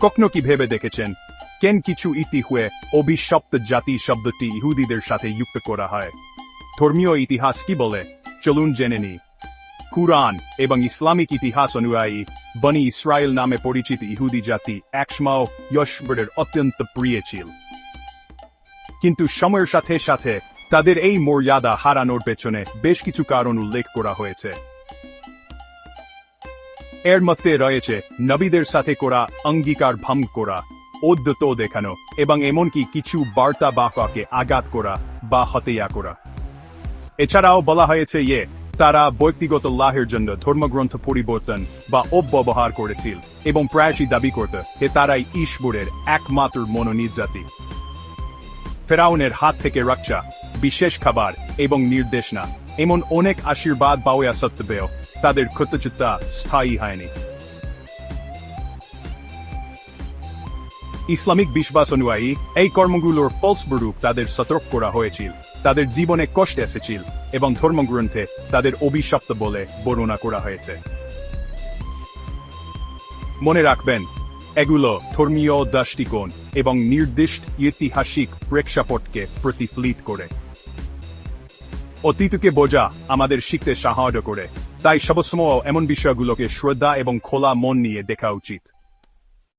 কখনো কি ভেবে দেখেছেন কেন কিছু ইতিহাসে অভিশপ্ত জাতি শব্দটি ইহুদিদের সাথে যুক্ত করা হয়? ধর্মীয় ইতিহাস কি বলে চলুন জেনে নিই। কুরআন এবং ইসলামিক ইতিহাস অনুযায়ী বনি ইসরায়েল নামে পরিচিত ইহুদি জাতি একসময় ইয়াকূবের অত্যন্ত প্রিয় ছিল। কিন্তু সময়ের সাথে সাথে তাদের এই মর্যাদা হারানোর পেছনে বেশ কিছু কারণ উল্লেখ করা হয়েছে। এর মধ্যে রয়েছে নবীদের সাথে করা অঙ্গীকার ভঙ্গ করা, ঔদ্ধত্য দেখানো এবং এমনকি কিছু বার্তাবাহককে আঘাত করা বা হত্যা করা। এছাড়াও বলা হয়েছে তারা ব্যক্তিগত লাভের জন্য ধর্মগ্রন্থ পরিবর্তন বা অপব্যবহার করেছিল এবং প্রায়শই দাবি করত যে তারাই ঈশ্বরের একমাত্র মনোনীত জাতি। ফেরাউনের হাত থেকে রক্ষা, বিশেষ খাবার এবং নির্দেশনা এমন অনেক আশীর্বাদ পাওয়া সত্ত্বেও তাদের কৃতজ্ঞতা স্থায়ী হয়নি। ইসলামিক বিশ্বাস অনুযায়ী এই কর্মগুলোর ফলস্বরূপ তাদের সতর্ক করা হয়েছিল, তাদের জীবনে কষ্ট এসেছিল এবং ধর্মগ্রন্থে তাদের অভিশপ্ত বলে বর্ণনা করা হয়েছে। মনে রাখবেন, এগুলো ধর্মীয় দৃষ্টিকোণ এবং নির্দিষ্ট ঐতিহাসিক প্রেক্ষাপটকে প্রতিফলিত করে। অতীতকে বোঝা আমাদের শিখতে সাহায্য করে, তাই সবসময় এমন বিষয়গুলোকে শ্রদ্ধা এবং খোলা মন নিয়ে দেখা উচিত।